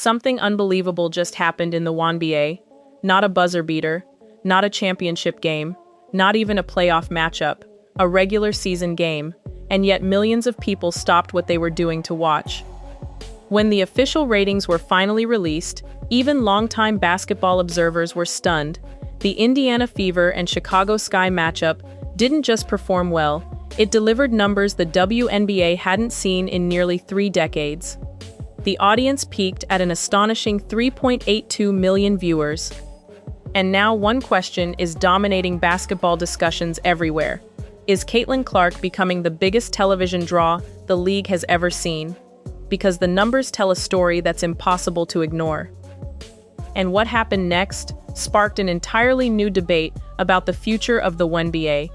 something unbelievable just happened in the WNBA. Not a buzzer beater, not a championship game, not even a playoff matchup, a regular season game, and yet millions of people stopped what they were doing to watch. When the official ratings were finally released, even longtime basketball observers were stunned. The Indiana Fever and Chicago Sky matchup didn't just perform well, it delivered numbers the WNBA hadn't seen in nearly 3 decades. The audience peaked at an astonishing 3.82 million viewers. And now one question is dominating basketball discussions everywhere. Is Caitlin Clark becoming the biggest television draw the league has ever seen? Because the numbers tell a story that's impossible to ignore. And what happened next sparked an entirely new debate about the future of the WNBA.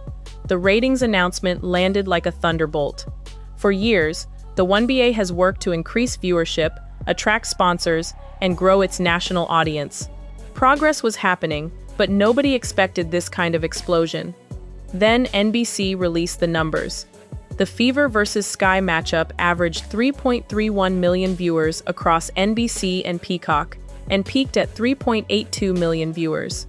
The ratings announcement landed like a thunderbolt. For years, the WNBA has worked to increase viewership, attract sponsors, and grow its national audience. Progress was happening, but nobody expected this kind of explosion. Then NBC released the numbers. The Fever vs. Sky matchup averaged 3.31 million viewers across NBC and Peacock, and peaked at 3.82 million viewers.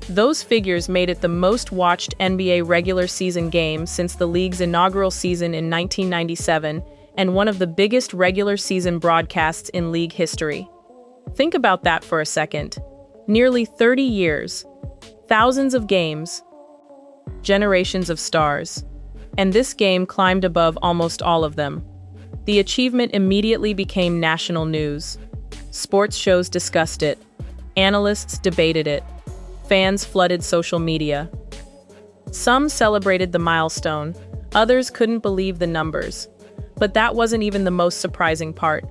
Those figures made it the most watched NBA regular season game since the league's inaugural season in 1997, and one of the biggest regular season broadcasts in league history. Think about that for a second. Nearly 30 years, thousands of games, generations of stars. And this game climbed above almost all of them. The achievement immediately became national news. Sports shows discussed it. Analysts debated it. Fans flooded social media. Some celebrated the milestone, others couldn't believe the numbers. But that wasn't even the most surprising part.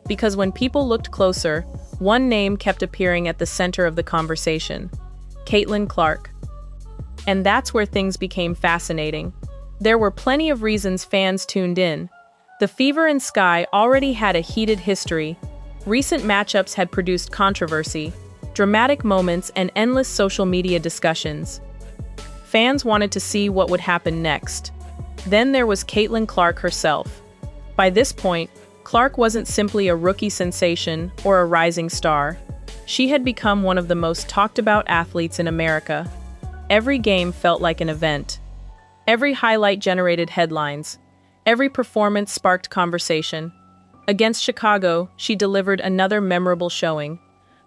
Because when people looked closer, one name kept appearing at the center of the conversation: Caitlin Clark. And that's where things became fascinating. There were plenty of reasons fans tuned in. The Fever and Sky already had a heated history. Recent matchups had produced controversy, dramatic moments, and endless social media discussions. Fans wanted to see what would happen next. Then there was Caitlin Clark herself. By this point, Clark wasn't simply a rookie sensation or a rising star. She had become one of the most talked about athletes in America. Every game felt like an event. Every highlight generated headlines. Every performance sparked conversation. Against Chicago, she delivered another memorable showing.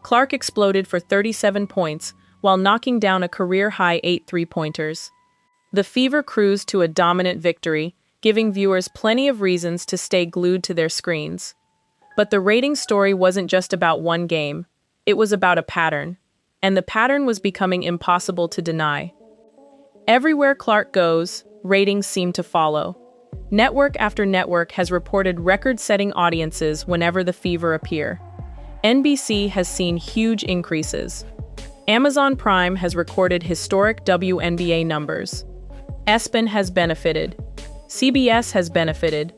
Clark exploded for 37 points while knocking down a career-high 8 three-pointers. The Fever cruised to a dominant victory, giving viewers plenty of reasons to stay glued to their screens. But the ratings story wasn't just about one game. It was about a pattern. And the pattern was becoming impossible to deny. Everywhere Clark goes, ratings seem to follow. Network after network has reported record-setting audiences whenever the Fever appear. NBC has seen huge increases. Amazon Prime has recorded historic WNBA numbers. ESPN has benefited. CBS has benefited.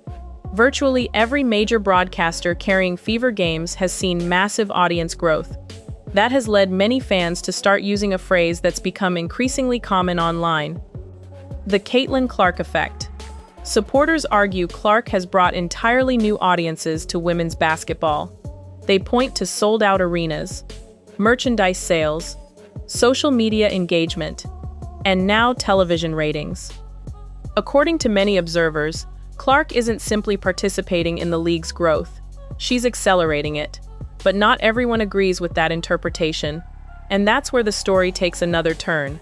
Virtually every major broadcaster carrying Fever games has seen massive audience growth. That has led many fans to start using a phrase that's become increasingly common online: the Caitlin Clark effect. Supporters argue Clark has brought entirely new audiences to women's basketball. They point to sold-out arenas, merchandise sales, social media engagement, and now television ratings. According to many observers, Clark isn't simply participating in the league's growth. She's accelerating it. But not everyone agrees with that interpretation, and that's where the story takes another turn.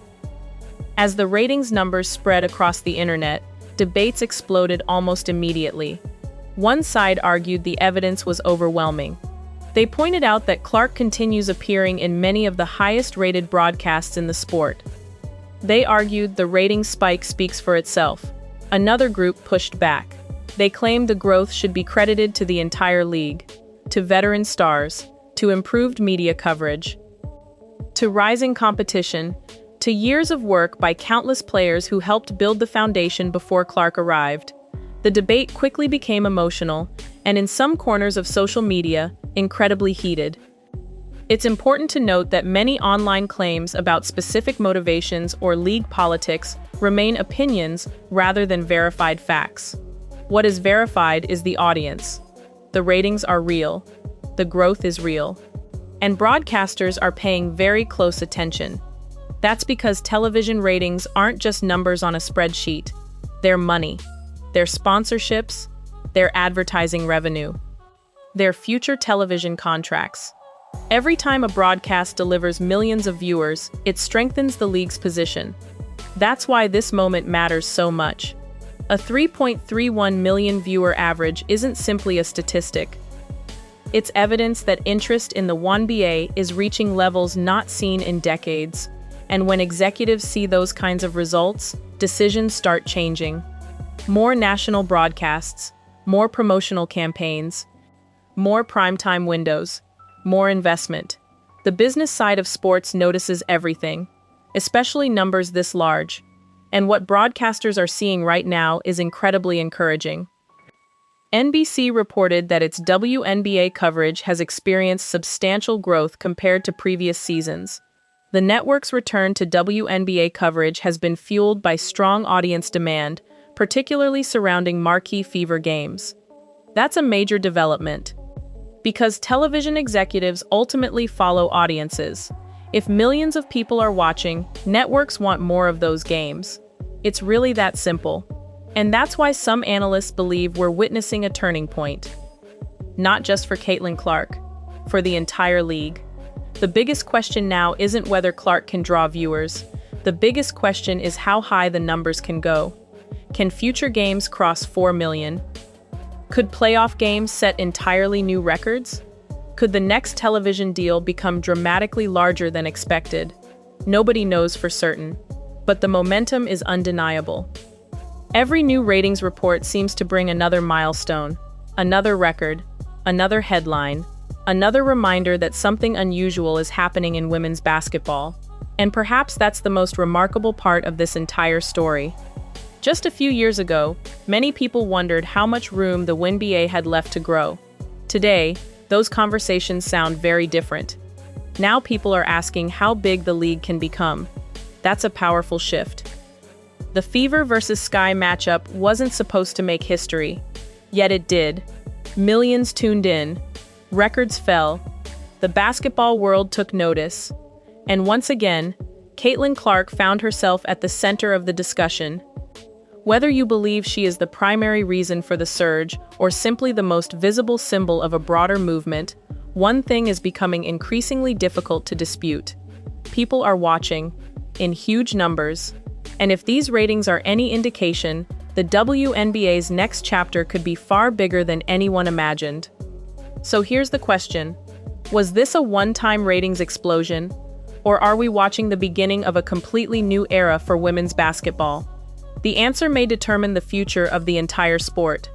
As the ratings numbers spread across the internet, debates exploded almost immediately. One side argued the evidence was overwhelming. They pointed out that Clark continues appearing in many of the highest-rated broadcasts in the sport. They argued the ratings spike speaks for itself. Another group pushed back. They claimed the growth should be credited to the entire league, to veteran stars, to improved media coverage, to rising competition, to years of work by countless players who helped build the foundation before Clark arrived. The debate quickly became emotional, and in some corners of social media, incredibly heated. It's important to note that many online claims about specific motivations or league politics remain opinions rather than verified facts. What is verified is the audience. The ratings are real. the growth is real. And broadcasters are paying very close attention. That's because television ratings aren't just numbers on a spreadsheet. They're money, their sponsorships, their advertising revenue, their future television contracts. Every time a broadcast delivers millions of viewers, it strengthens the league's position. That's why this moment matters so much. A 3.31 million viewer average isn't simply a statistic. It's evidence that interest in the WNBA is reaching levels not seen in decades. And when executives see those kinds of results, decisions start changing. More national broadcasts, more promotional campaigns, more primetime windows, more investment. The business side of sports notices everything, especially numbers this large. And what broadcasters are seeing right now is incredibly encouraging. NBC reported that its WNBA coverage has experienced substantial growth compared to previous seasons. The network's return to WNBA coverage has been fueled by strong audience demand, particularly surrounding marquee fever games. That's a major development, because television executives ultimately follow audiences. If millions of people are watching, networks want more of those games. It's really that simple. And that's why some analysts believe we're witnessing a turning point. Not just for Caitlin Clark, for the entire league. The biggest question now isn't whether Clark can draw viewers. The biggest question is how high the numbers can go. Can future games cross 4 million? Could playoff games set entirely new records? Could the next television deal become dramatically larger than expected? Nobody knows for certain, but the momentum is undeniable. Every new ratings report seems to bring another milestone, another record, another headline, another reminder that something unusual is happening in women's basketball. And perhaps that's the most remarkable part of this entire story. Just a few years ago, many people wondered how much room the WNBA had left to grow. Today, those conversations sound very different. Now people are asking how big the league can become. That's a powerful shift. The Fever versus Sky matchup wasn't supposed to make history, yet it did. Millions tuned in, records fell, the basketball world took notice, and once again, Caitlin Clark found herself at the center of the discussion. Whether you believe she is the primary reason for the surge or simply the most visible symbol of a broader movement, one thing is becoming increasingly difficult to dispute. People are watching, in huge numbers, and if these ratings are any indication, the WNBA's next chapter could be far bigger than anyone imagined. So here's the question. Was this a one-time ratings explosion? Or are we watching the beginning of a completely new era for women's basketball? The answer may determine the future of the entire sport.